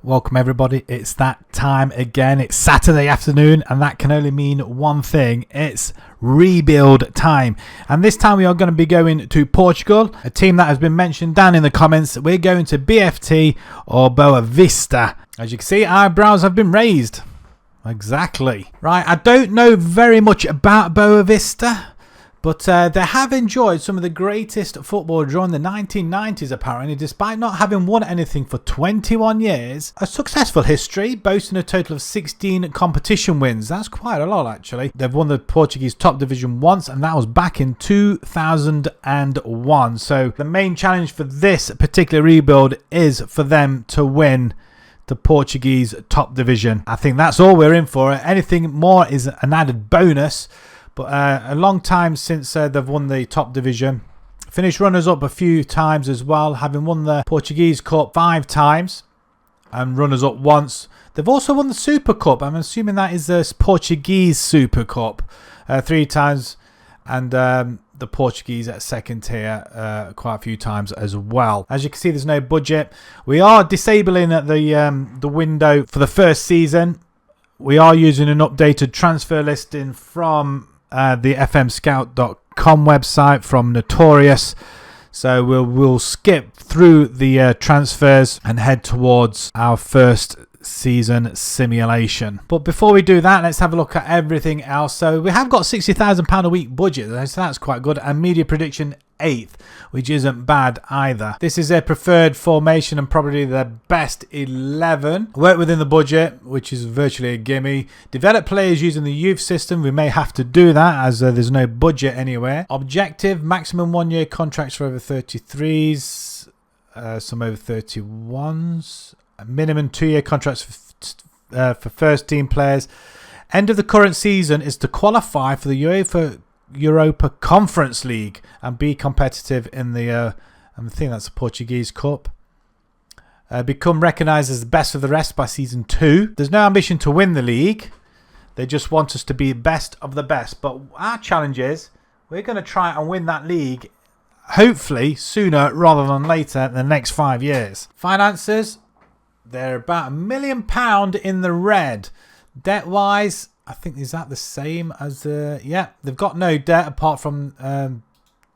Welcome everybody, it's that time again. It's Saturday afternoon and that can only mean one thing. It's rebuild time. And this time we are going to be going to Portugal, a team that has been mentioned down in the comments. We're going to BFT or Boavista. As you can see, eyebrows have been raised. Exactly. Right, I don't know very much about Boavista, but they have enjoyed some of the greatest football during the 1990s apparently, despite not having won anything for 21 years. A successful history, boasting a total of 16 competition wins. That's quite a lot actually. They've won the Portuguese top division once, and that was back in 2001. So the main challenge for this particular rebuild is for them to win the Portuguese top division. I think that's all we're in for. Anything more is an added bonus. But a long time since they've won the top division. Finished runners-up a few times as well, having won the Portuguese Cup 5 times and runners-up once. They've also won the Super Cup. I'm assuming that is the Portuguese Super Cup 3 times, and the Portuguese at second tier quite a few times as well. As you can see, there's no budget. We are disabling the window for the first season. We are using an updated transfer listing from the FMscout.com website from Notorious. So we'll skip through the transfers and head towards our first season simulation. But before we do that, let's have a look at everything else. So we have got £60,000 a week budget, so that's quite good, and media prediction 8th, which isn't bad either. This is their preferred formation and probably their best 11. Work within the budget, which is virtually a gimme. Develop players using the youth system. We may have to do that as there's no budget anywhere. Objective, maximum 1-year contracts for over 33s, some over 31s. Minimum 2-year contracts for first team players. End of the current season is to qualify for the Europa Conference League and be competitive in the I think that's the Portuguese Cup. Become recognised as the best of the rest by season 2. There's no ambition to win the league. They just want us to be best of the best. But our challenge is we're going to try and win that league, hopefully sooner rather than later in the next 5 years. Finances, they're about £1 million in the red. Debt wise, I think, is that the same as yeah, they've got no debt apart from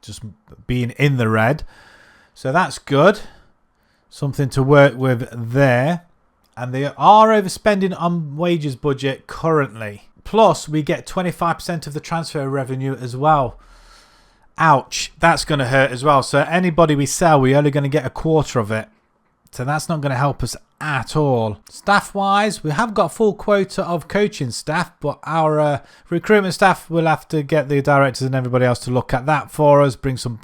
just being in the red, so that's good, something to work with there. And they are overspending on wages budget currently, plus we get 25% of the transfer revenue as well. Ouch, that's going to hurt as well. So anybody we sell, we're only going to get a quarter of it, so that's not going to help us at all. Staff wise, we have got full quota of coaching staff, but our recruitment staff will have to get the directors and everybody else to look at that for us, bring some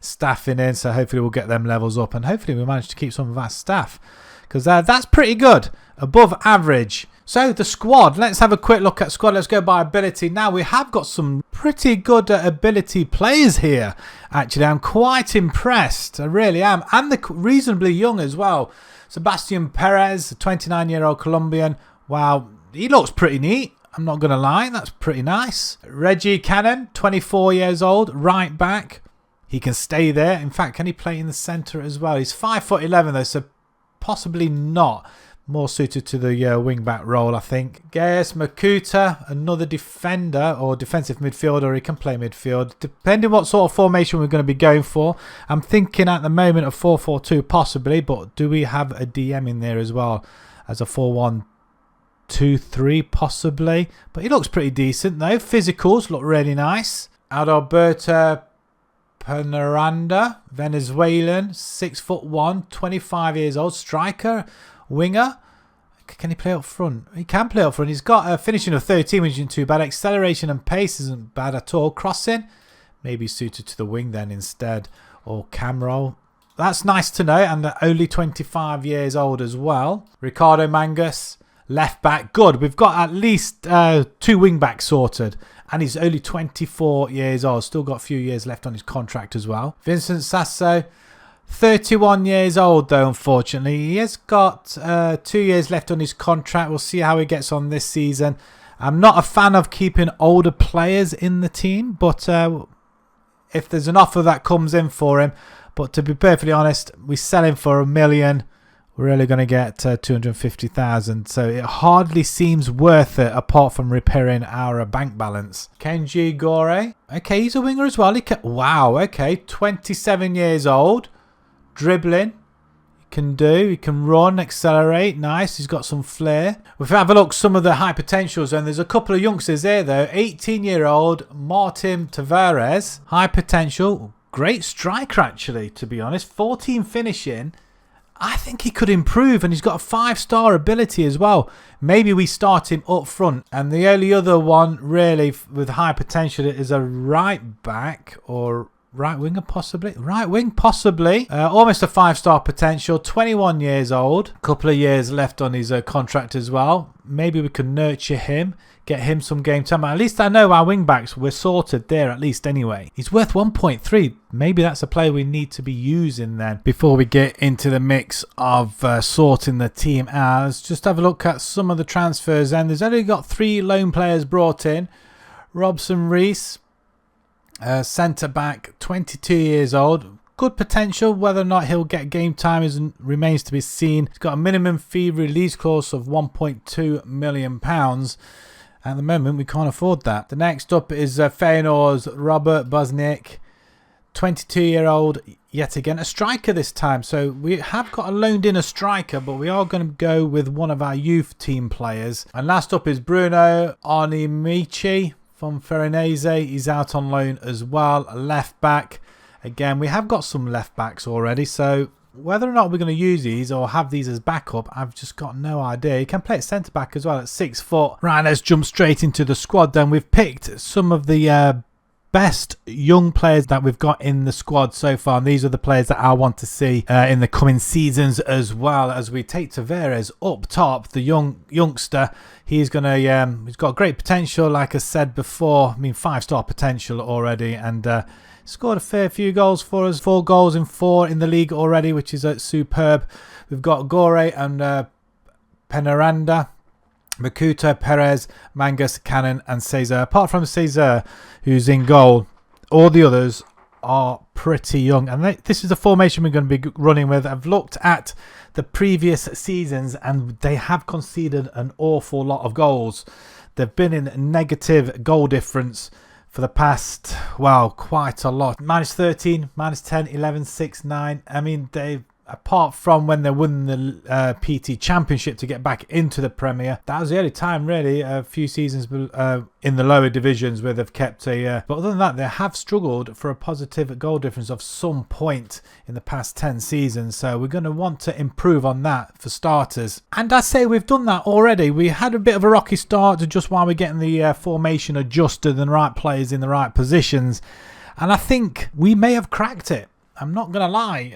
staff in, so hopefully we'll get them levels up, and hopefully we manage to keep some of our staff, because that's pretty good, above average. So the squad, let's have a quick look at squad. Let's go by ability. Now we have got some pretty good ability players here. Actually, I'm quite impressed. I really am. And they're reasonably young as well. Sebastian Perez, a 29-year-old Colombian. Wow, he looks pretty neat. I'm not going to lie. That's pretty nice. Reggie Cannon, 24 years old, right back. He can stay there. In fact, can he play in the centre as well? He's 5'11" though, so possibly not. More suited to the wing-back role, I think. Gaius Makuta, another defender or defensive midfielder. He can play midfield, depending what sort of formation we're going to be going for. I'm thinking at the moment of 4-4-2 possibly, but do we have a DM in there as well as a 4-1-2-3 possibly? But he looks pretty decent though. Physicals look really nice. Adalberto Penaranda, Venezuelan, 6'1", 25 years old, striker. Winger, can he play up front? He can play up front. He's got a finishing of 13, which isn't too bad. Acceleration and pace isn't bad at all. Crossing, maybe suited to the wing then instead, or cam roll. That's nice to know, and only 25 years old as well. Ricardo Mangus, left back, good. We've got at least 2 wing backs sorted, and he's only 24 years old. Still got a few years left on his contract as well. Vincent Sasso, 31 years old though, unfortunately. He has got 2 years left on his contract. We'll see how he gets on this season. I'm not a fan of keeping older players in the team, but if there's an offer that comes in for him, but to be perfectly honest, we sell him for £1 million. we're only going to get 250,000. So it hardly seems worth it apart from repairing our bank balance. Kenji Gore. Okay, he's a winger as well. Wow, okay. 27 years old. Dribbling. He can run, accelerate. Nice. He's got some flair. We've had a look at some of the high potentials, and there's a couple of youngsters there though. 18-year-old Martin Tavares. High potential. Great striker actually, to be honest. 14 finishing. I think he could improve, and he's got a 5-star ability as well. Maybe we start him up front. And the only other one really with high potential is a right back or right winger possibly. Right wing possibly. Almost a 5-star potential. 21 years old. A couple of years left on his contract as well. Maybe we can nurture him. Get him some game time. At least I know our wing backs were sorted there at least anyway. He's worth 1.3. Maybe that's a player we need to be using then before we get into the mix of sorting the team out. Let's just have a look at some of the transfers, and there's only got 3 loan players brought in. Robson Reese, centre back, 22 years old. Good potential. Whether or not he'll get game time remains to be seen. He's got a minimum fee release clause of £1.2 million. At the moment, we can't afford that. The next up is Feyenoord's Robert Bosniak, 22-year-old, yet again, a striker this time. So we have got a loaned in a striker, but we are going to go with one of our youth team players. And last up is Bruno Arnimici from Ferenese. He's out on loan as well, a left back. Again, we have got some left backs already, so whether or not we're going to use these or have these as backup, I've just got no idea. You can play at centre back as well at 6 foot. Right, let's jump straight into the squad then. We've picked some of the best young players that we've got in the squad so far, and these are the players that I want to see in the coming seasons as well. As we take Tavares up top, the youngster, he's gonna he's got great potential, like I said before. I mean, 5-star potential already, and scored a fair few goals for us. 4 goals in 4 in the league already, which is superb. We've got Gore and Penaranda, Makuto, Perez, Mangus, Cannon and Cesar. Apart from Cesar, who's in goal, all the others are pretty young. And this is the formation we're going to be running with. I've looked at the previous seasons and they have conceded an awful lot of goals. They've been in negative goal difference for the past, well, quite a lot. -13, -10, 11, 6, 9. I mean, they've, apart from when they won the PT Championship to get back into the Premier, that was the only time really, a few seasons in the lower divisions where they've kept a... but other than that, they have struggled for a positive goal difference of some point in the past 10 seasons. So we're going to want to improve on that for starters. And I say we've done that already. We had a bit of a rocky start just while we're getting the formation adjusted and the right players in the right positions. And I think we may have cracked it. I'm not going to lie.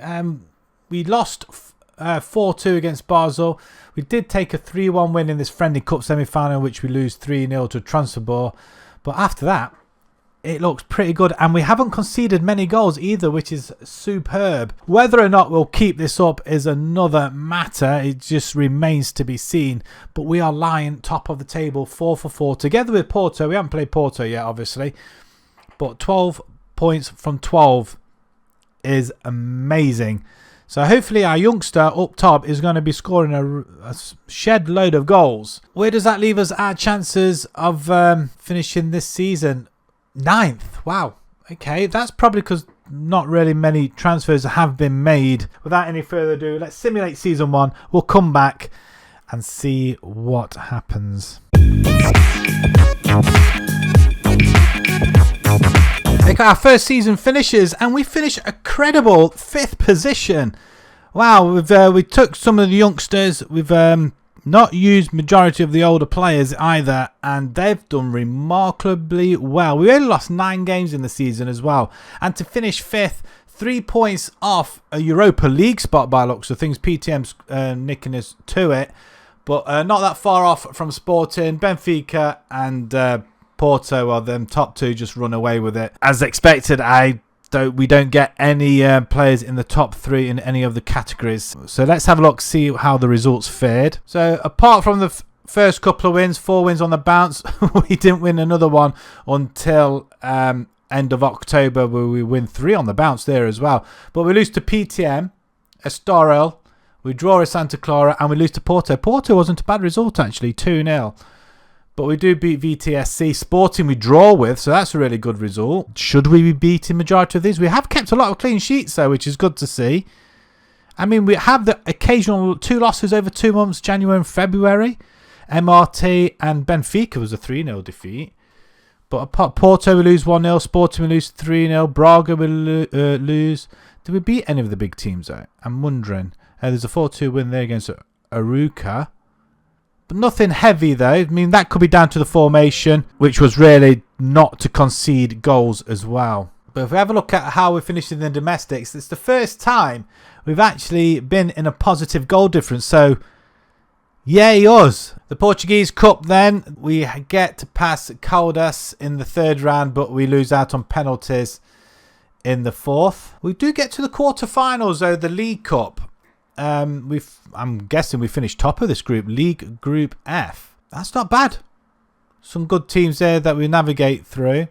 We lost 4-2 against Basel. We did take a 3-1 win in this friendly cup semi-final, which we lose 3-0 to Trabzonspor. But after that, it looks pretty good. And we haven't conceded many goals either, which is superb. Whether or not we'll keep this up is another matter. It just remains to be seen. But we are lying top of the table, 4 for 4. Together with Porto. We haven't played Porto yet, obviously. But 12 points from 12 is amazing. So hopefully our youngster up top is going to be scoring a shed load of goals. Where does that leave us? Our chances of finishing this season? 9th. Wow. Okay, that's probably because not really many transfers have been made. Without any further ado, let's simulate season 1. We'll come back and see what happens. Okay, our first season finishes, and we finish a credible 5th position. Wow, we took some of the youngsters. We've not used majority of the older players either, and they've done remarkably well. We only lost 9 games in the season as well, and to finish 5th, 3 points off a Europa League spot by looks of things. PTM's nicking us to it, but not that far off from Sporting, Benfica, and Porto are them top 2 just run away with it. As expected, we don't get any players in the top 3 in any of the categories. So let's have a look, see how the results fared. So apart from the first couple of wins, 4 wins on the bounce, we didn't win another one until end of October, where we win 3 on the bounce there as well. But we lose to PTM, Estoril, We draw at Santa Clara and we lose to Porto. Porto wasn't a bad result actually, 2-0. But we do beat VTSC. Sporting we draw with, so that's a really good result. Should we be beating majority of these? We have kept a lot of clean sheets though, which is good to see. I mean, we have the occasional 2 losses over 2 months, January and February. MRT and Benfica was a 3-0 defeat. But Porto we lose 1-0, Sporting we lose 3-0, Braga we lose. Did we beat any of the big teams though? I'm wondering. There's a 4-2 win there against Aruca. But nothing heavy though. I mean, that could be down to the formation, which was really not to concede goals as well. But if we have a look at how we finished in the domestics, it's the first time we've actually been in a positive goal difference. So, yay us. The Portuguese Cup then, we get to pass Caldas in the 3rd round, but we lose out on penalties in the 4th. We do get to the quarterfinals though, the League Cup. I'm guessing we finished top of this group, League Group F. That's not bad. Some good teams there that we navigate through.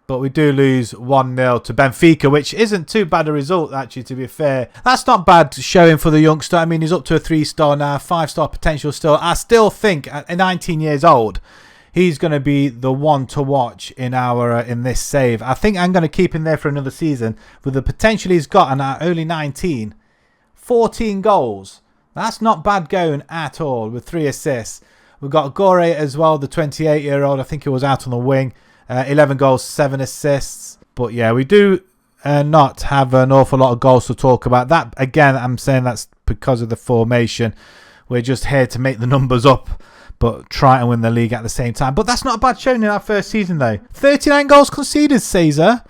But we do lose 1-0 to Benfica, which isn't too bad a result, actually, to be fair. That's not bad showing for the youngster. I mean, he's up to a 3-star now, 5-star potential still. I still think at 19 years old, he's going to be the one to watch in this save. I think I'm going to keep him there for another season. With the potential he's got, and at only 19, 14 goals. That's not bad going at all, with 3 assists. We've got Gore as well, the 28-year-old. I think he was out on the wing. 11 goals, 7 assists. But yeah, we do not have an awful lot of goals to talk about. That, again, I'm saying that's because of the formation. We're just here to make the numbers up, but try and win the league at the same time. But that's not a bad showing in our first season, though. 39 goals conceded, Caesar.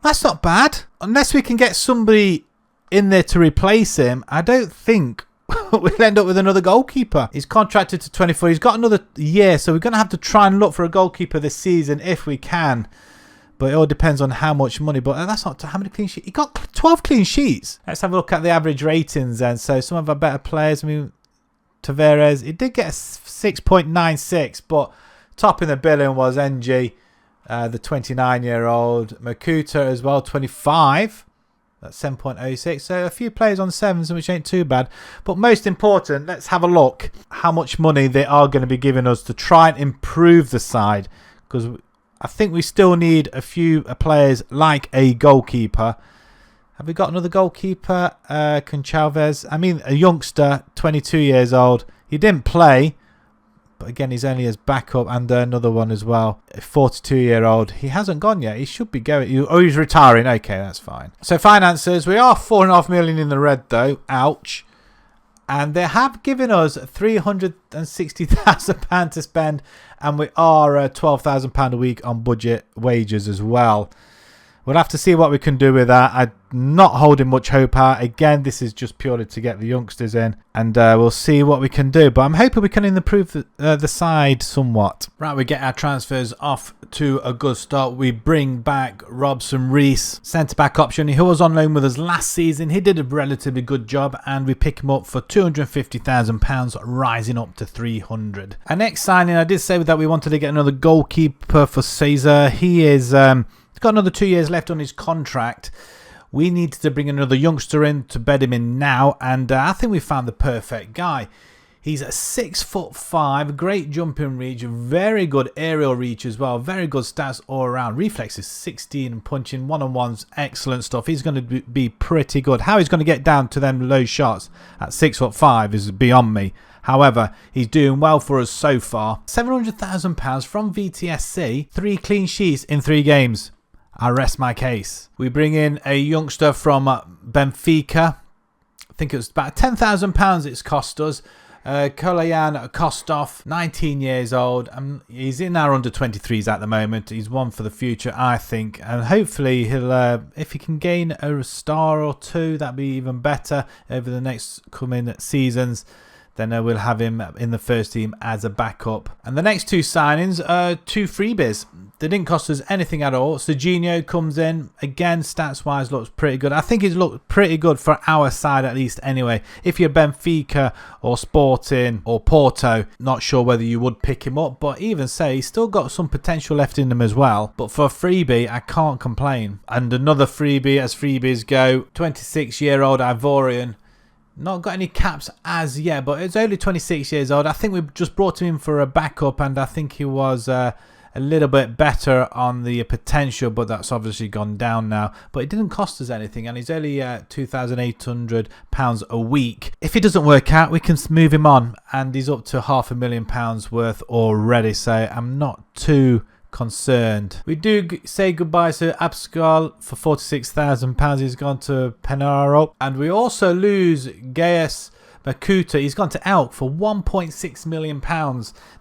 That's not bad. Unless we can get somebody in there to replace him, I don't think we'll end up with another goalkeeper. He's contracted to 24. He's got another year, so we're going to have to try and look for a goalkeeper this season if we can. But it all depends on how much money. But that's not how many clean sheets. He got 12 clean sheets. Let's have a look at the average ratings then. So some of our better players, I mean, Tavares, he did get a 6.96, but top in the billing was NG, the 29-year-old. Makuta as well, 25. That's 7.06. So a few players on 7s, which ain't too bad. But most important, let's have a look how much money they are going to be giving us to try and improve the side. Because I think we still need a few players like a goalkeeper. Have we got another goalkeeper? Conchalves. I mean, a youngster, 22 years old. He didn't play. But again, he's only his backup, and another one as well, a 42-year-old. He hasn't gone yet. He should be going. Oh, he's retiring. Okay, that's fine. So finances, we are £4.5 million in the red though. Ouch. And they have given us £360,000 to spend, and we are £12,000 a week on budget wages as well. We'll have to see what we can do with that. I'm not holding much hope out. Again, this is just purely to get the youngsters in. And we'll see what we can do. But I'm hoping we can improve the side somewhat. Right, we get our transfers off to a good start. We bring back Robson Rees, centre-back option. He was on loan with us last season. He did a relatively good job. And we pick him up for £250,000, rising up to 300. Our next signing, I did say that we wanted to get another goalkeeper for Caesar. He is... He's got another 2 years left on his contract. We needed to bring another youngster in to bed him in now, and I think we found the perfect guy. He's a 6'5", great jumping reach, very good aerial reach as well, very good stats all around. Reflexes 16 and punching, one-on-ones, excellent stuff. He's going to be pretty good. How he's going to get down to them low shots at 6'5" is beyond me. However, he's doing well for us so far. £700,000 from VTSC, 3 clean sheets in 3 games. I rest my case. We bring in a youngster from Benfica. I think it was about £10,000 it's cost us. Kolayan Kostov, 19 years old. He's in our under-23s at the moment. He's one for the future, I think. And hopefully, he'll, if he can gain a star or 2, that'd be even better over the next coming seasons. Then we'll have him in the first team as a backup. And the next 2 signings are 2 freebies. They didn't cost us anything at all. Serginho comes in. Again, stats-wise, looks pretty good. I think he's looked pretty good for our side at least anyway. If you're Benfica or Sporting or Porto, not sure whether you would pick him up. But even say, he's still got some potential left in him as well. But for a freebie, I can't complain. And another freebie, as freebies go, 26-year-old Ivorian. Not got any caps as yet, but it's only 26 years old. I think we just brought him in for a backup, and I think he was a little bit better on the potential, but that's obviously gone down now. But it didn't cost us anything, and he's only £2,800 a week. If it doesn't work out, we can move him on, and he's up to £500,000 worth already, so I'm not too concerned. We do say goodbye to Abscal for £46,000. He's gone to Penarol, and we also lose Gaius Makuta. He's gone to Elk for £1.6 million.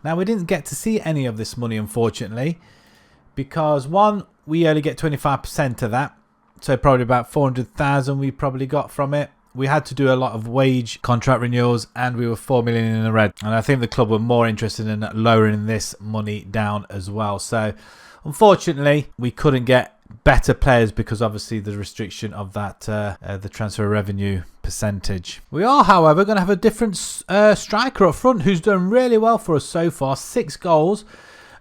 Now, we didn't get to see any of this money, unfortunately, because one, we only get 25% of that, so probably about 400,000 we probably got from it. We had to do a lot of wage contract renewals, and we were 4 million in the red. And I think the club were more interested in lowering this money down as well. So, unfortunately, we couldn't get better players because obviously the restriction of that the transfer revenue percentage. We are, however, going to have a different striker up front who's done really well for us so far. 6 goals.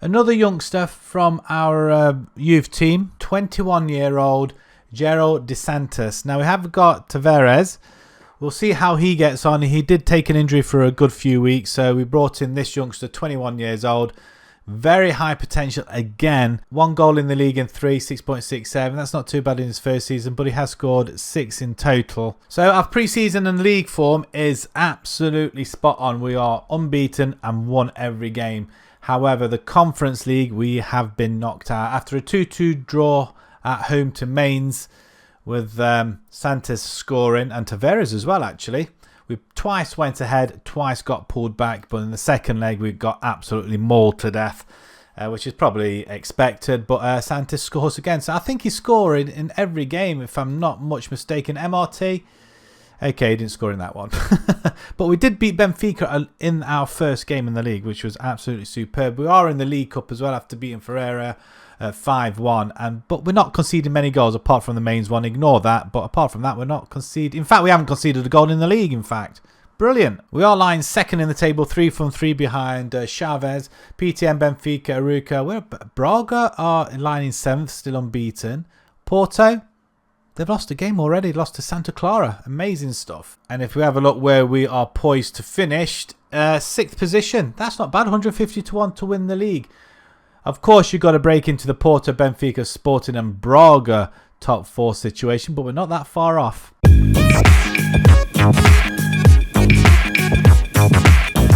Another youngster from our youth team, 21-year-old Gerald DeSantis. Now we have got Tavares. We'll see how he gets on. He did take an injury for a good few weeks, so we brought in this youngster, 21 years old. Very high potential again. 1 goal in the league in 3, 6.67. That's not too bad in his first season, but he has scored 6 in total. So our pre-season and league form is absolutely spot on. We are unbeaten and won every game. However, the Conference League, we have been knocked out after a 2-2 draw at home to Mainz, with Santos scoring and Tavares as well, actually. We twice went ahead, twice got pulled back, but in the second leg we got absolutely mauled to death, which is probably expected. But Santos scores again, so I think he's scoring in every game, if I'm not much mistaken. MRT, okay, he didn't score in that one. But we did beat Benfica in our first game in the league, which was absolutely superb. We are in the League Cup as well after beating Ferreira 5-1, but we're not conceding many goals apart from the Mainz one. Ignore that, but apart from that, we're not conceding. In fact, we haven't conceded a goal in the league, in fact. Brilliant. We are lying second in the table, 3 from 3 behind Chavez, PTM, Benfica, Aruca. Braga are lying in 7th, still unbeaten. Porto, they've lost a game already, lost to Santa Clara. Amazing stuff. And if we have a look where we are poised to finish, 6th position. That's not bad, 150-1 to win the league. Of course, you've got to break into the Porto, Benfica, Sporting and Braga top 4 situation, but we're not that far off.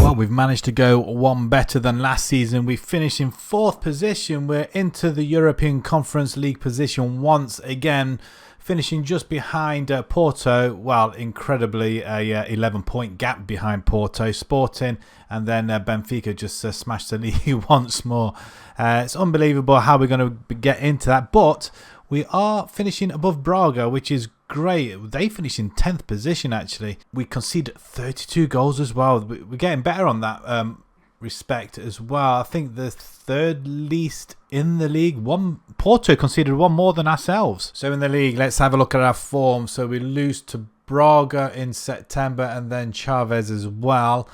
Well, we've managed to go one better than last season. We finished in 4th position. We're into the European Conference League position once again, finishing just behind Porto. Well, incredibly, a 11-point gap behind Porto, Sporting, and then Benfica just smashed the league once more. It's unbelievable how we're going to get into that, but we are finishing above Braga, which is great. They finished in 10th position, actually. We conceded 32 goals as well. We're getting better on that respect as well. I think the 3rd least in the league. Porto conceded 1 more than ourselves. So in the league, let's have a look at our form. So we lose to Braga in September, and then Chavez as well.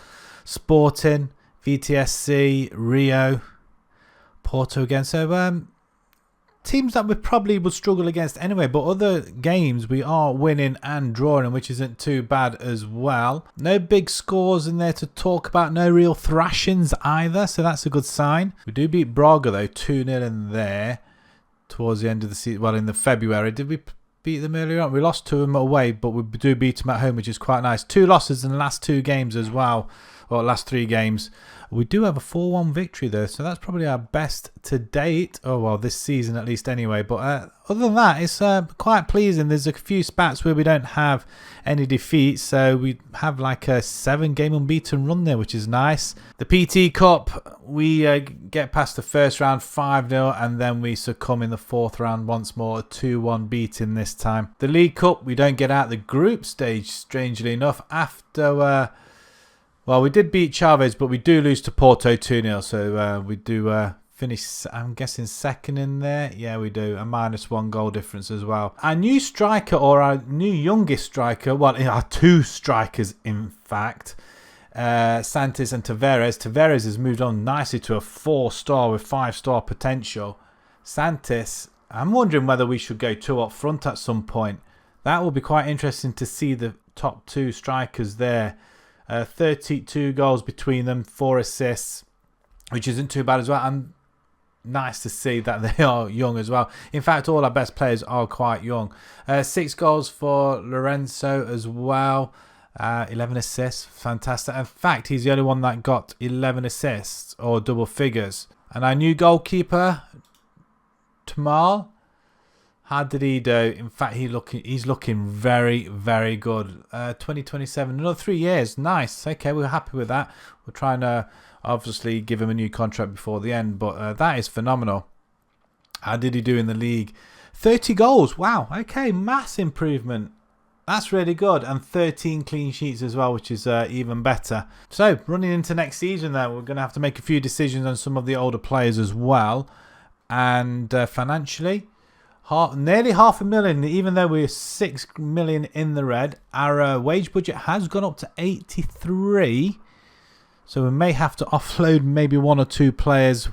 Sporting, VTSC, Rio, Porto again. So teams that we probably would struggle against anyway, but other games we are winning and drawing, which isn't too bad as well. No big scores in there to talk about, no real thrashings either, so that's a good sign. We do beat Braga though, 2-0 in there towards the end of the season. Well, in the February. Did we beat them earlier on? We lost to them away, but we do beat them at home, which is quite nice. 2 losses in the last 2 games as well, or last 3 games. We do have a 4-1 victory though, so that's probably our best to date. Oh well, this season at least anyway. But other than that, it's quite pleasing. There's a few spats where we don't have any defeats, so we have like a 7-game unbeaten run there, which is nice. The PT Cup, we get past the first round 5-0, and then we succumb in the 4th round once more, a 2-1 beating this time. The League Cup, we don't get out the group stage, strangely enough, after well, we did beat Chavez, but we do lose to Porto 2-0. So we do finish, I'm guessing, 2nd in there. Yeah, we do. A -1 goal difference as well. Our new striker, or our new youngest striker, well, our 2 strikers, in fact, Santos and Tavares. Tavares has moved on nicely to a 4-star with 5-star potential. Santos, I'm wondering whether we should go 2 up front at some point. That will be quite interesting to see the top two strikers there. 32 goals between them, 4 assists, which isn't too bad as well. And nice to see that they are young as well. In fact, all our best players are quite young. 6 goals for Lorenzo as well. 11 assists, fantastic. In fact, he's the only one that got 11 assists or double figures. And our new goalkeeper, Tamal, how did he do? In fact, he's looking very, very good. 2027, another 3 years. Nice. Okay, we're happy with that. We're trying to obviously give him a new contract before the end, but that is phenomenal. How did he do in the league? 30 goals. Wow. Okay, mass improvement. That's really good. And 13 clean sheets as well, which is even better. So, running into next season then, we're going to have to make a few decisions on some of the older players as well. And financially, nearly $500,000, even though we're 6 million in the red. Our wage budget has gone up to 83. So we may have to offload maybe 1 or 2 players.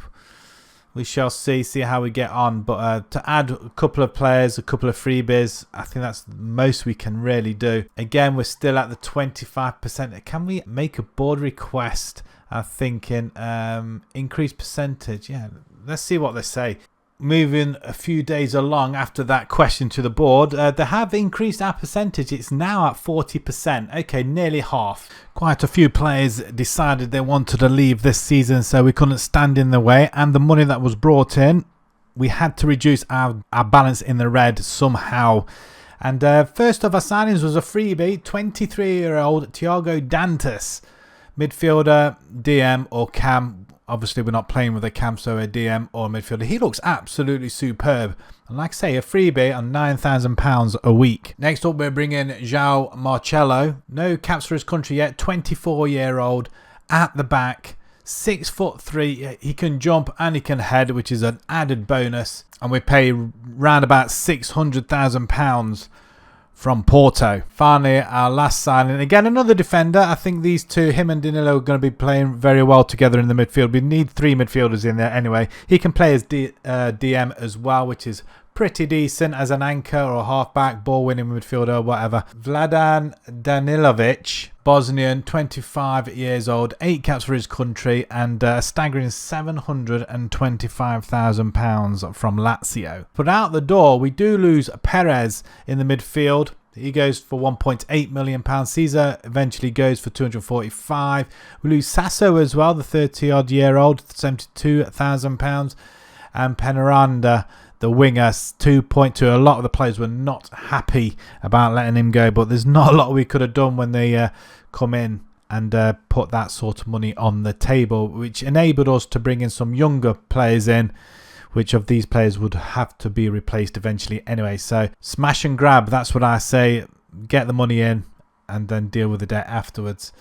We shall see how we get on. But to add a couple of players, a couple of freebies, I think that's the most we can really do. Again, we're still at the 25%. Can we make a board request? I'm thinking increased percentage. Yeah, let's see what they say. Moving a few days along after that question to the board, they have increased our percentage. It's now at 40%. Okay, nearly half. Quite a few players decided they wanted to leave this season, so we couldn't stand in the way. And the money that was brought in, we had to reduce our balance in the red somehow. And first of our signings was a freebie, 23-year-old Thiago Dantas, midfielder, DM or cam. Obviously, we're not playing with a cam, so a DM or a midfielder. He looks absolutely superb. And like I say, a freebie on £9,000 a week. Next up, we're bringing João Marcelo. No caps for his country yet. 24-year-old at the back. 6'3". He can jump and he can head, which is an added bonus. And we pay round about £600,000 from Porto. Finally, our last signing. Again, another defender. I think these two, him and Danilo, are going to be playing very well together in the midfield. We need 3 midfielders in there anyway. He can play as DM as well, which is pretty decent as an anchor or halfback, ball-winning midfielder, whatever. Vladan Danilovic, Bosnian, 25 years old, 8 caps for his country, and a staggering £725,000 from Lazio. But out the door, we do lose Perez in the midfield. He goes for £1.8 million. Caesar eventually goes for £245,000. We lose Sasso as well, the 30-odd-year-old, £72,000. And Penaranda, the winger, 2.2. A lot of the players were not happy about letting him go, but there's not a lot we could have done when they come in and put that sort of money on the table, which enabled us to bring in some younger players in, which of these players would have to be replaced eventually anyway. So smash and grab, that's what I say. Get the money in and then deal with the debt afterwards.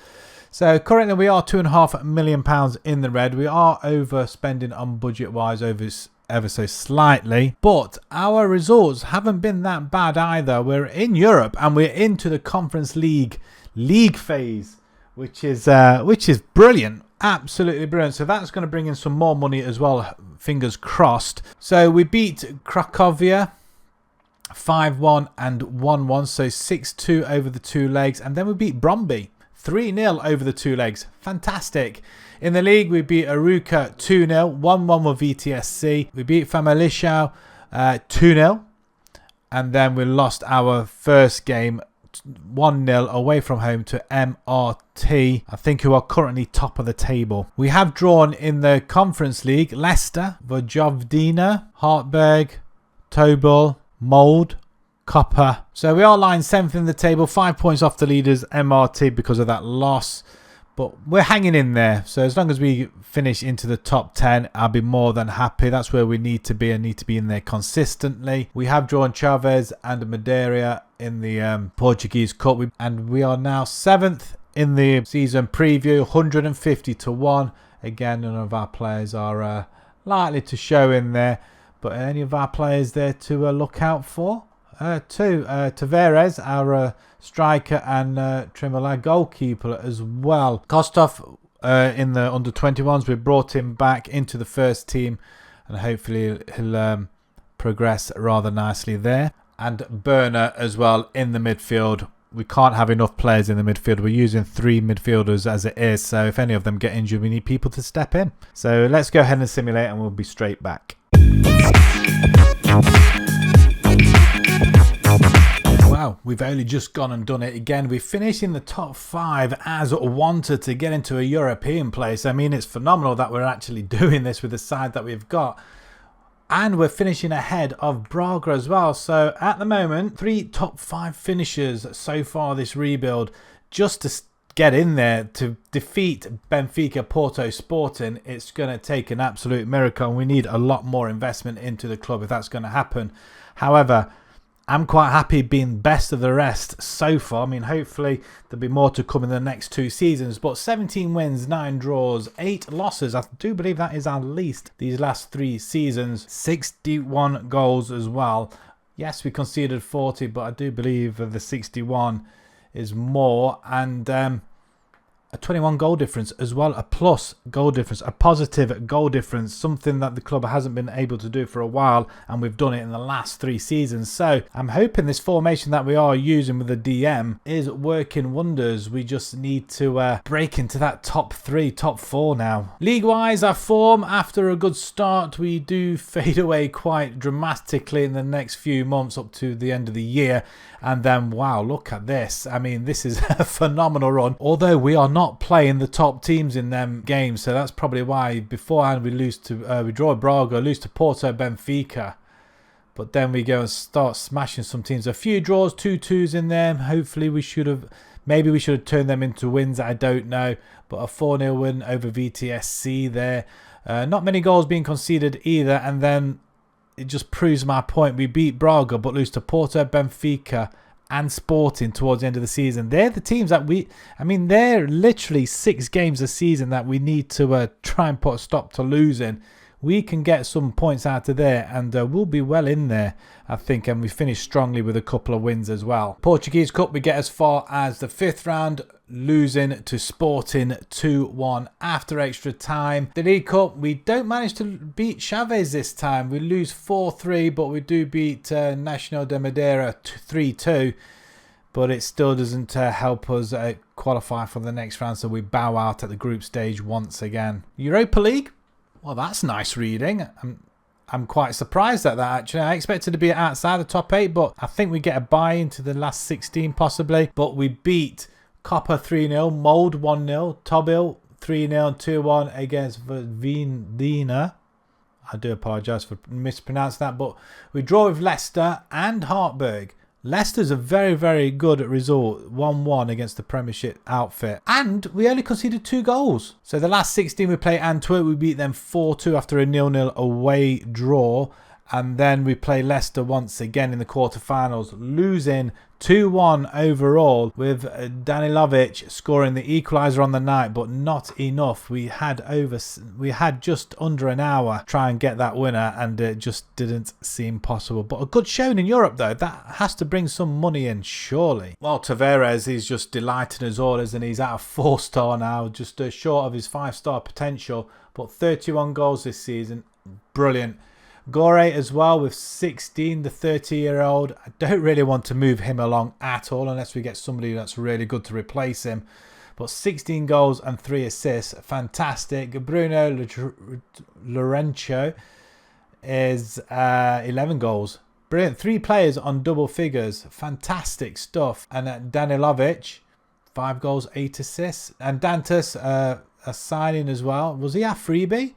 So currently we are £2.5 million in the red. We are overspending on budget-wise ever so slightly, but our results haven't been that bad either. We're in Europe and we're into the Conference League phase, which is brilliant, absolutely brilliant. So that's going to bring in some more money as well, fingers crossed. So we beat Cracovia 5-1 and 1-1, so 6-2 over the 2 legs, and then we beat Bromby 3-0 over the 2 legs. Fantastic. In the league, we beat Aruca 2-0, 1-1 with VTSC. We beat Famalicão 2-0. And then we lost our first game 1-0 away from home to MRT, I think, who are currently top of the table. We have drawn in the Conference League Leicester, Vojvodina, Hartberg, Tobol, Mold, Copper. So we are lying 7th in the table, 5 points off the leaders, MRT, because of that loss. But we're hanging in there. So as long as we finish into the top 10, I'll be more than happy. That's where we need to be and need to be in there consistently. We have drawn Chavez and Madeira in the Portuguese Cup. And we are now 7th in the season preview, 150-1. Again, none of our players are likely to show in there. But any of our players there to look out for? Tavares, our striker, and Tremolay, goalkeeper as well. Kostov in the under-21s, we brought him back into the first team, and hopefully he'll progress rather nicely there. And Burner as well in the midfield. we can't have enough players in the midfield. We're using 3 midfielders as it is. So if any of them get injured, we need people to step in. So let's go ahead and simulate and we'll be straight back. Wow, we've only just gone and done it again. We finished in the top 5 as wanted to get into a European place. I mean, it's phenomenal that we're actually doing this with the side that we've got. And we're finishing ahead of Braga as well. So at the moment, 3 top 5 finishers so far this rebuild. Just to get in there to defeat Benfica, Porto, Sporting, it's going to take an absolute miracle. And we need a lot more investment into the club if that's going to happen. However, I'm quite happy being best of the rest so far. I mean, hopefully there'll be more to come in the next 2 seasons. But 17 wins, 9 draws, 8 losses. I do believe that is our least these last 3 seasons. 61 goals as well. Yes, we conceded 40, but I do believe the 61 is more. And a 21 goal difference as well, a plus goal difference, a positive goal difference, something that the club hasn't been able to do for a while, and we've done it in the last 3 seasons. So I'm hoping this formation that we are using with the DM is working wonders. We just need to break into that top 3, top 4 now. League-wise, our form after a good start, we do fade away quite dramatically in the next few months up to the end of the year. And then, wow, look at this. I mean, this is a phenomenal run. Although we are not playing the top teams in them games, so that's probably why beforehand we draw Braga, lose to Porto, Benfica. But then we go and start smashing some teams. A few draws, 2-2s in there. Hopefully we should have turned them into wins. I don't know. But a 4-0 win over VTSC there. Not many goals being conceded either. And then it just proves my point. We beat Braga but lose to Porto, Benfica and Sporting towards the end of the season. They're the teams that they're literally 6 games a season that we need to try and put a stop to losing. We can get some points out of there and we'll be well in there, I think. And we finish strongly with a couple of wins as well. Portuguese Cup, we get as far as the 5th round, losing to Sporting 2-1 after extra time. The League Cup, we don't manage to beat Chaves this time. We lose 4-3, but we do beat Nacional de Madeira 3-2. But it still doesn't help us qualify for the next round, so we bow out at the group stage once again. Europa League, well, that's nice reading. I'm quite surprised at that, actually. I expected to be outside the top 8, but I think we get a bye into the last 16 possibly. But we beat Copper 3-0, Mold 1-0, Tobil 3-0, 2-1 against Vina. I do apologise for mispronouncing that, but we draw with Leicester and Hartberg. Leicester's a very, very good result, 1-1 against the Premiership outfit. And we only conceded 2 goals. So the last 16 we play Antwerp, we beat them 4-2 after a 0-0 away draw. And then we play Leicester once again in the quarterfinals, losing 2-1 overall with Danilovic scoring the equaliser on the night, but not enough. We had just under an hour try and get that winner, and it just didn't seem possible. But a good showing in Europe, though. That has to bring some money in, surely. Well, Tavares, he's just delighting us all, isn't he? He's at a 4-star now, just short of his 5-star potential, but 31 goals this season. Brilliant. Gore as well with 16, the 30-year-old. I don't really want to move him along at all unless we get somebody that's really good to replace him. But 16 goals and 3 assists. Fantastic. Bruno Lourenço is 11 goals. Brilliant. 3 players on double figures. Fantastic stuff. And Danilovic, 5 goals, 8 assists. And Dantas, a signing as well. Was he a freebie?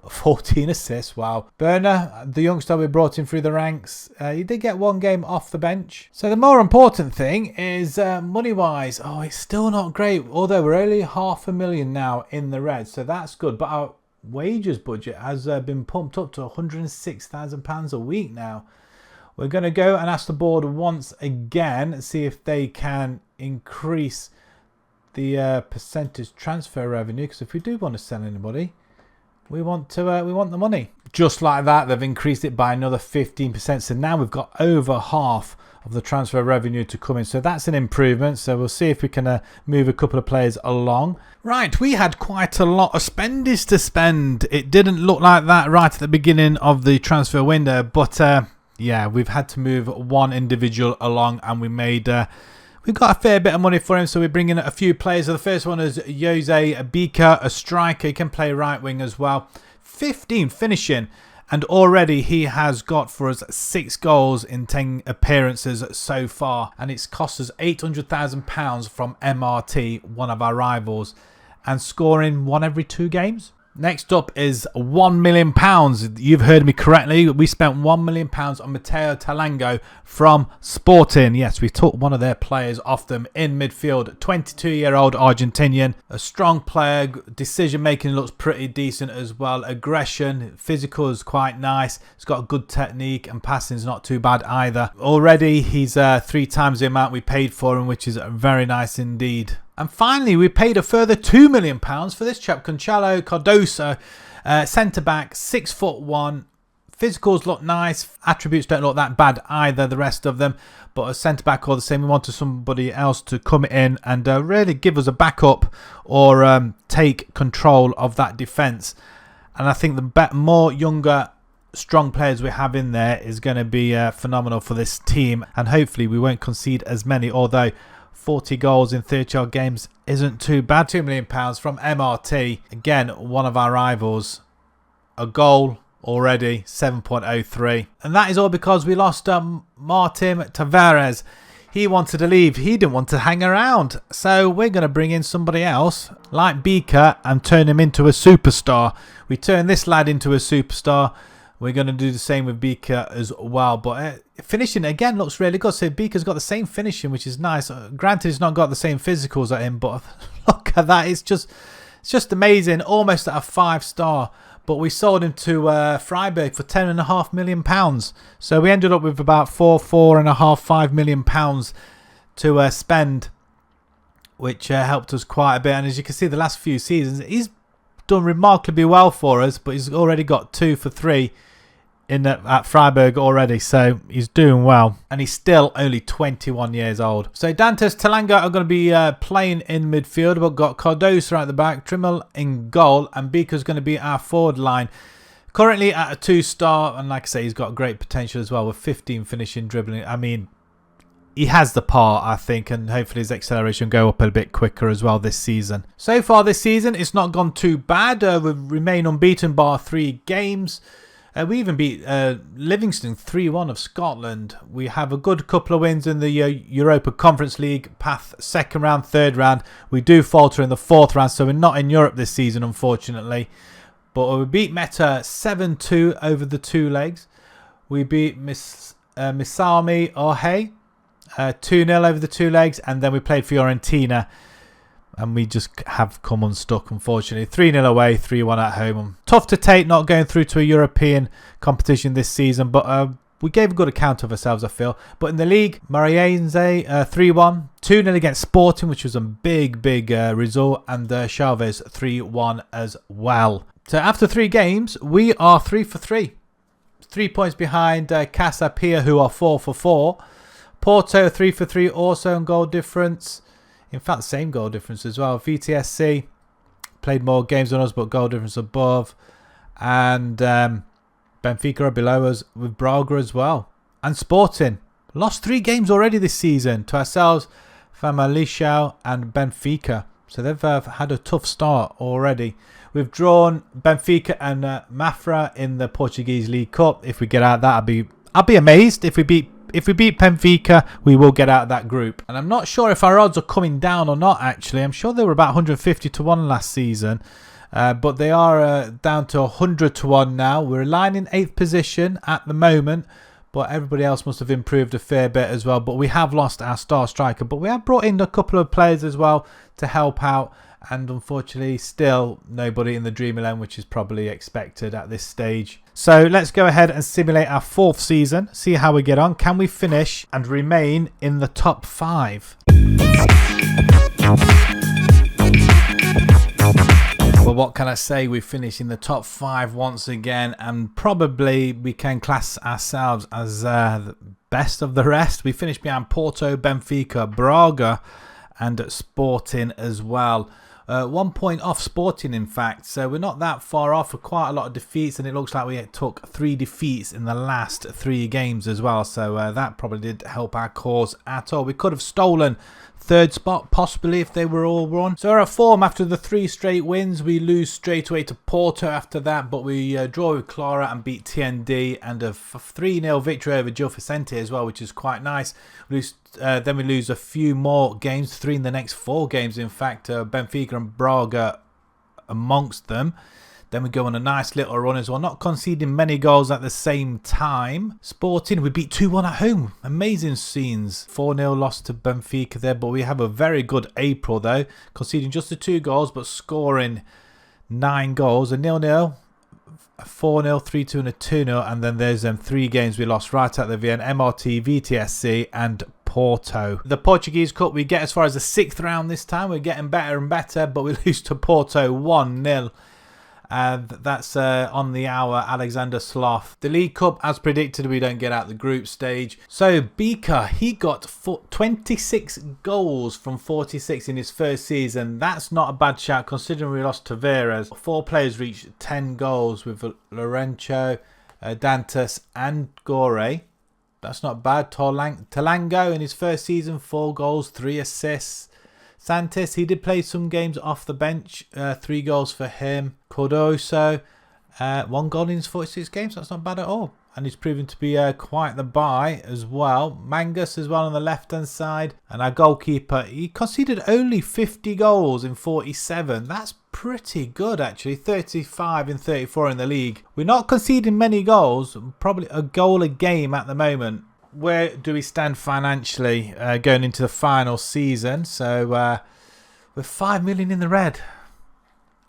14 assists, wow. Berner, the youngster we brought in through the ranks, he did get 1 game off the bench. So the more important thing is money-wise. Oh, it's still not great, although we're only $500,000 now in the red, so that's good. But our wages budget has been pumped up to £106,000 a week now. We're going to go and ask the board once again, see if they can increase the percentage transfer revenue, because if we do want to sell anybody, we want the money. Just like that, they've increased it by another 15%. So now we've got over half of the transfer revenue to come in. So that's an improvement. So we'll see if we can move a couple of players along. Right, we had quite a lot of spendies to spend. It didn't look like that right at the beginning of the transfer window. But yeah, we've had to move 1 individual along, and we made We got a fair bit of money for him, so we're bringing a few players. So the first one is Jose Beaker, a striker. He can play right wing as well. 15 finishing, and already he has got for us 6 goals in 10 appearances so far, and it's cost us £800,000 from MRT, one of our rivals, and scoring 1 every 2 games. Next up is £1 million. You've heard me correctly. We spent £1 million on Matteo Talango from Sporting. Yes, we took one of their players off them in midfield. 22-year-old Argentinian. A strong player. Decision making looks pretty decent as well. Aggression. Physical is quite nice. He's got good technique, and passing is not too bad either. Already he's 3 times the amount we paid for him, which is very nice indeed. And finally, we paid a further £2 million for this chap, Gonçalo Cardoso, centre-back, 6'1". Physicals look nice. Attributes don't look that bad either, the rest of them. But a centre-back all the same, we wanted somebody else to come in and really give us a backup or take control of that defence. And I think the more younger, strong players we have in there is going to be phenomenal for this team. And hopefully we won't concede as many, although 40 goals in 30-odd games isn't too bad. £2 million from MRT. Again, one of our rivals. A goal already, 7.03. And that is all because we lost Martin Tavares. He wanted to leave. He didn't want to hang around. So we're going to bring in somebody else, like Beaker, and turn him into a superstar. We turn this lad into a superstar. We're going to do the same with Beaker as well. But finishing, again, looks really good. So Beaker's got the same finishing, which is nice. Granted, he's not got the same physicals at him, but look at that. It's just amazing. Almost at a 5-star. But we sold him to Freiburg for £10.5 million. So we ended up with about £4.5 million to spend, which helped us quite a bit. And as you can see, the last few seasons, he's done remarkably well for us. But he's already got 2 for 3. At Freiburg already, so he's doing well, and he's still only 21 years old. So Dantes Talanga are going to be playing in midfield. We've got Cardoso at the back, Trimmel in goal, and Beaker's going to be our forward line. Currently at a 2-star, and like I say, he's got great potential as well with 15 finishing, dribbling. I mean, he has the part, I think, and hopefully his acceleration will go up a bit quicker as well this season. So far this season, it's not gone too bad. We remain unbeaten bar 3 games. We even beat Livingston 3-1 of Scotland. We have a good couple of wins in the Europa Conference League path, 2nd round, 3rd round. We do falter in the 4th round, so we're not in Europe this season, unfortunately. But we beat Meta 7-2 over the 2 legs. We beat Misami Ohe 2-0 over the 2 legs, and then we played Fiorentina. And we just have come unstuck, unfortunately. 3-0 away, 3-1 at home. Tough to take not going through to a European competition this season. But we gave a good account of ourselves, I feel. But in the league, Mariense 3-1. 2-0 against Sporting, which was a big result. And Chavez 3-1 as well. So after 3 games, we are 3 for 3. 3 points behind Casa Pia, who are 4 for 4. Porto 3 for 3, also on goal difference. In fact, same goal difference as well. VTSC played more games than us, but goal difference above. And Benfica are below us with Braga as well. And Sporting lost 3 games already this season to ourselves, Famalicão and Benfica. So they've had a tough start already. We've drawn Benfica and Mafra in the Portuguese League Cup. If we get out of that, I'll be amazed. If we beat Benfica, we will get out of that group. And I'm not sure if our odds are coming down or not, actually. I'm sure they were about 150 to 1 last season. But they are down to 100 to 1 now. We're lying in 8th position at the moment. But everybody else must have improved a fair bit as well. But we have lost our star striker. But we have brought in a couple of players as well to help out. And unfortunately, still nobody in the Dream 11, which is probably expected at this stage. So let's go ahead and simulate our 4th season. See how we get on. Can we finish and remain in the top 5? Well, what can I say? We finished in the top 5 once again. And probably we can class ourselves as the best of the rest. We finished behind Porto, Benfica, Braga and Sporting as well. 1 point off Sporting, in fact. So we're not that far off. For quite a lot of defeats, and it looks like we took 3 defeats in the last 3 games as well. So that probably didn't help our cause at all. We could have stolen 3rd spot possibly if they were all won. So we're at form after the 3 straight wins. We lose straight away to Porto after that, but we draw with Clara and beat TND, and a 3-0 victory over Gil Vicente as well, which is quite nice. Then we lose a few more games, 3 in the next 4 games in fact, Benfica and Braga amongst them. Then we go on a nice little run as well, not conceding many goals at the same time. Sporting, we beat 2-1 at home. Amazing scenes. 4-0 loss to Benfica there, but we have a very good April though. Conceding just the 2 goals, but scoring 9 goals. A 0-0, a 4-0, 3-2 and a 2-0. And then there's 3 games we lost right at the VN. MRT, VTSC and Porto. The Portuguese Cup, we get as far as the 6th round this time. We're getting better and better, but we lose to Porto 1-0. And that's on the hour, Alexander Sloth. The League Cup, as predicted, we don't get out the group stage. So Bika, he got 26 goals from 46 in his first season. That's not a bad shout considering we lost to Veras. 4 players reached 10 goals with Lorenzo, Dantas and Gore. That's not bad. Talango in his first season, 4 goals, 3 assists. Santis, he did play some games off the bench, 3 goals for him. Cordoso, 1 goal in his 46 games, that's not bad at all. And he's proven to be quite the buy as well. Mangus as well on the left hand side. And our goalkeeper, he conceded only 50 goals in 47. That's pretty good actually, 35 in 34 in the league. We're not conceding many goals, probably a goal a game at the moment. Where do we stand financially going into the final season? So we're 5 million in the red,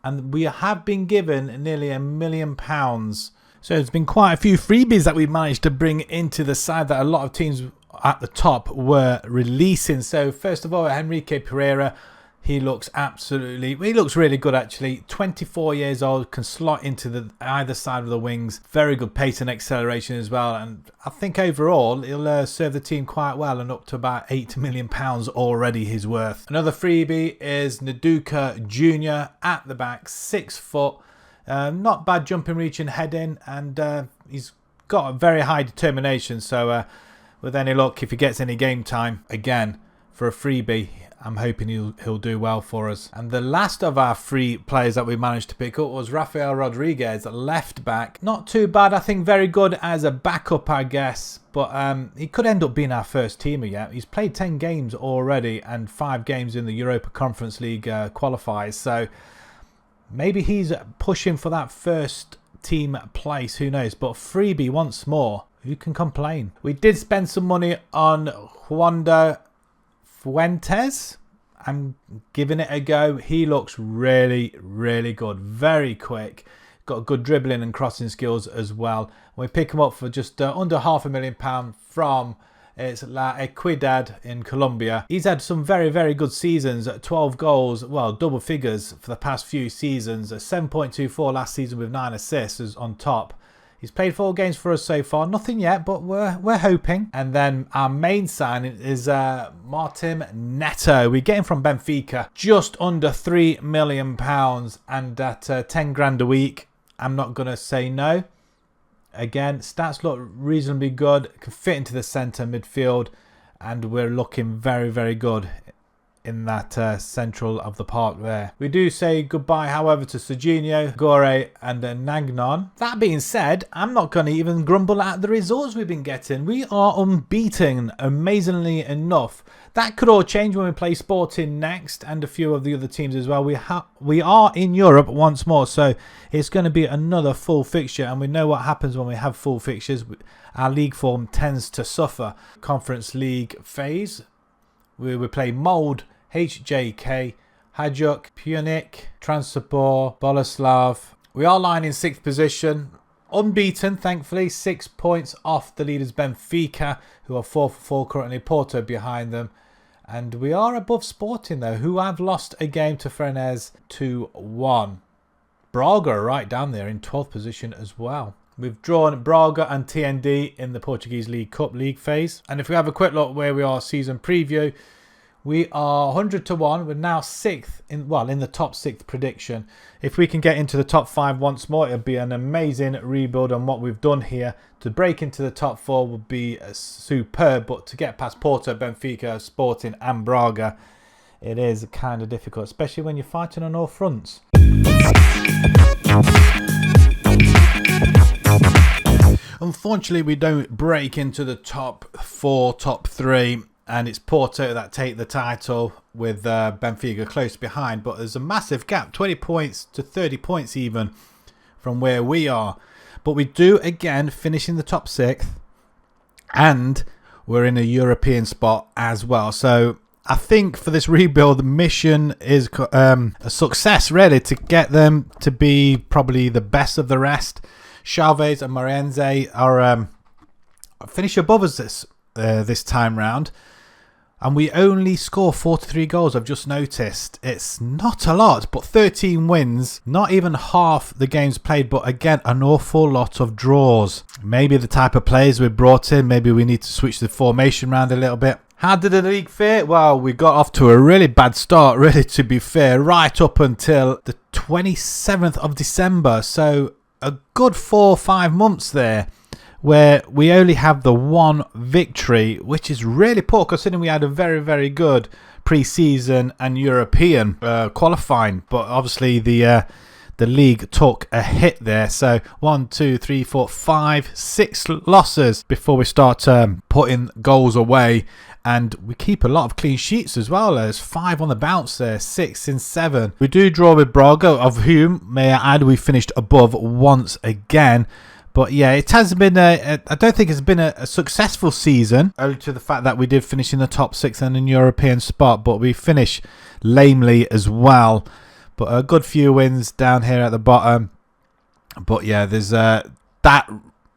and we have been given nearly £1 million. So there's been quite a few freebies that we've managed to bring into the side that a lot of teams at the top were releasing. So first of all, Henrique Pereira. He looks really good actually. 24 years old, can slot into either side of the wings. Very good pace and acceleration as well. And I think overall he'll serve the team quite well, and up to about £8 million already his worth. Another freebie is Naduka Jr. at the back, 6 foot. Not bad jumping, reach and heading, and he's got a very high determination. So with any luck, if he gets any game time, again, for a freebie, I'm hoping he'll do well for us. And the last of our 3 players that we managed to pick up was Rafael Rodriguez, left back. Not too bad, I think very good as a backup, I guess. But he could end up being our first teamer yet. He's played 10 games already and 5 games in the Europa Conference League qualifiers. So maybe he's pushing for that first team place, who knows. But freebie once more, who can complain? We did spend some money on Juando Fuentes. I'm giving it a go. He looks really, really good. Very quick. Got good dribbling and crossing skills as well. We pick him up for just under £500,000 from La Equidad in Colombia. He's had some very, very good seasons. 12 goals, well, double figures for the past few seasons. 7.24 last season with 9 assists on top. He's played 4 games for us so far. Nothing yet, but we're hoping. And then our main signing is Martin Neto. We get him from Benfica. Just under £3 million. And at 10 grand a week, I'm not going to say no. Again, stats look reasonably good. Can fit into the centre midfield. And we're looking very, very good in that central of the park there. We do say goodbye, however, to Serginho, Gore and Nagnon. That being said, I'm not going to even grumble at the results we've been getting. We are unbeaten, amazingly enough. That could all change when we play Sporting next, and a few of the other teams as well. We are in Europe once more, so it's going to be another full fixture, and we know what happens when we have full fixtures. Our league form tends to suffer. Conference League phase, we play Mold, HJK, Hajduk, Punic, Transpor, Boleslav. We are lying in 6th position. Unbeaten, thankfully. 6 points off the leaders Benfica, who are 4 for 4 currently. Porto behind them. And we are above Sporting, though, who have lost a game to Frennes 2-1. Braga are right down there in 12th position as well. We've drawn Braga and TND in the Portuguese League Cup league phase. And if we have a quick look where we are season preview, We are 100 to 1. We're now sixth in the top 6 prediction. If we can get into the top 5 once more, it'll be an amazing rebuild. And what we've done here to break into the top 4 would be superb. But to get past Porto, Benfica, Sporting and Braga, it is kind of difficult, especially when you're fighting on all fronts. Unfortunately, we don't break into the top 4, top 3. And it's Porto that take the title with Benfica close behind. But there's a massive gap, 20 points to 30 points even from where we are. But we do, again, finish in the top 6th. And we're in a European spot as well. So I think for this rebuild, the mission is a success, really, to get them to be probably the best of the rest. Chavez and Morense are finish above us this time round. And we only score 43 goals, I've just noticed. It's not a lot, but 13 wins. Not even half the games played, but again, an awful lot of draws. Maybe the type of players we brought in, maybe we need to switch the formation around a little bit. How did the league fare? Well, we got off to a really bad start, really, to be fair, right up until the 27th of December. So a good 4 or 5 months there, where we only have the 1 victory, which is really poor considering we had a very, very good pre-season and European qualifying. But obviously the league took a hit there. So 1, 2, 3, 4, 5, 6 losses before we start putting goals away. And we keep a lot of clean sheets as well. There's 5 on the bounce there, 6 in 7. We do draw with Braga, of whom, may I add, we finished above once again. But yeah, it has been I don't think it's been a successful season, owing to the fact that we did finish in the top 6 and in European spot, but we finished lamely as well. But a good few wins down here at the bottom. But yeah, there's that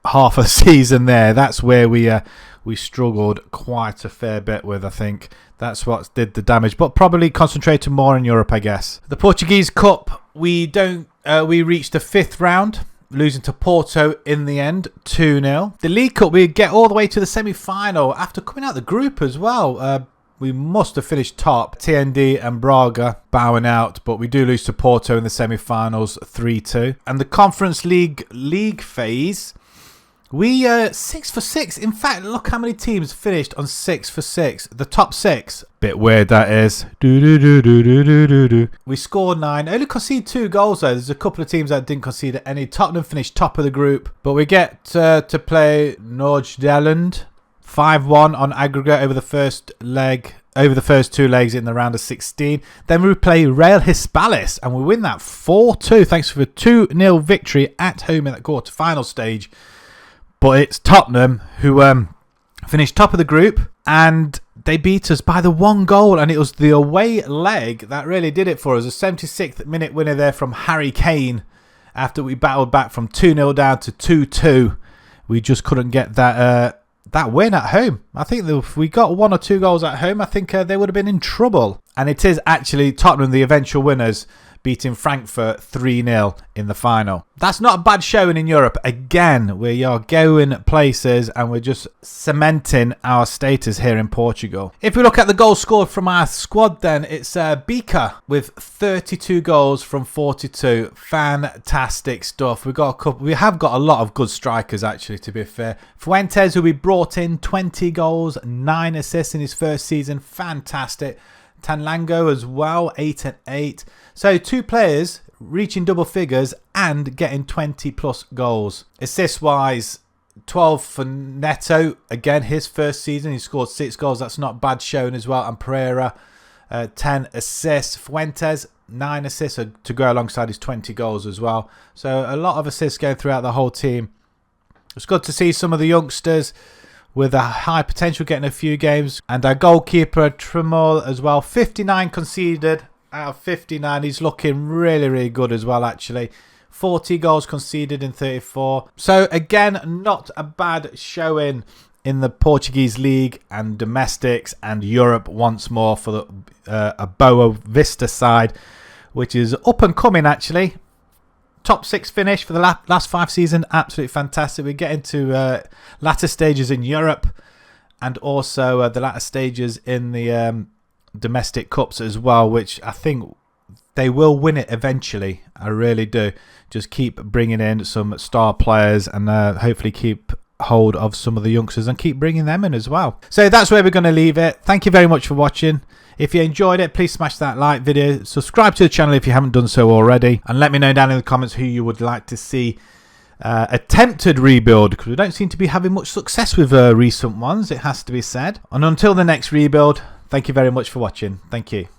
half a season there. That's where we struggled quite a fair bit with, I think. That's what did the damage, but probably concentrated more in Europe, I guess. The Portuguese Cup, we reached the 5th round, losing to Porto in the end, 2-0. The League Cup, we get all the way to the semi-final after coming out the group as well. We must have finished top. TND and Braga bowing out, but we do lose to Porto in the semi-finals, 3-2. And the Conference League phase, we 6 for 6. In fact, look how many teams finished on 6 for 6. The top 6. Bit weird that is. We scored 9. Only conceded 2 goals though. There's a couple of teams that didn't concede any. Tottenham finished top of the group. But we get to play Nordjylland 5-1 on aggregate over the first leg. Over the first 2 legs in the round of 16. Then we play Real Hispalis and we win that 4-2 thanks to a 2-0 victory at home in that quarter-final stage. But it's Tottenham who finished top of the group and they beat us by the 1 goal. And it was the away leg that really did it for us. A 76th minute winner there from Harry Kane after we battled back from 2-0 down to 2-2. We just couldn't get that win at home. I think that if we got 1 or 2 goals at home, I think they would have been in trouble. And it is actually Tottenham, the eventual winners, beating Frankfurt 3-0 in the final. That's not a bad showing in Europe. Again, we are going places and we're just cementing our status here in Portugal. If we look at the goals scored from our squad then, it's Bika with 32 goals from 42. Fantastic stuff. We have got a lot of good strikers actually, to be fair. Fuentes, who we brought in, 20 goals, 9 assists in his first season. Fantastic. Tanlango as well, 8 and 8. So 2 players reaching double figures and getting 20 plus goals. Assist wise, 12 for Neto. Again, his first season, he scored 6 goals. That's not bad showing as well. And Pereira, 10 assists. Fuentes, 9 assists to go alongside his 20 goals as well. So a lot of assists going throughout the whole team. It's good to see some of the youngsters with a high potential getting a few games. And our goalkeeper, Tremol, as well. 59 conceded out of 59. He's looking really, really good as well, actually. 40 goals conceded in 34. So, again, not a bad showing in the Portuguese league and domestics and Europe once more for the a Boavista side, which is up and coming, actually. Top 6 finish for the last 5 seasons. Absolutely fantastic. We get into latter stages in Europe and also the latter stages in the domestic cups as well, which I think they will win it eventually. I really do. Just keep bringing in some star players and hopefully keep hold of some of the youngsters and keep bringing them in as well. So that's where we're going to leave it. Thank you very much for watching. If you enjoyed it, please smash that like video, subscribe to the channel if you haven't done so already, and let me know down in the comments who you would like to see attempted rebuild, because we don't seem to be having much success with recent ones, it has to be said. And until the next rebuild, thank you very much for watching. Thank you.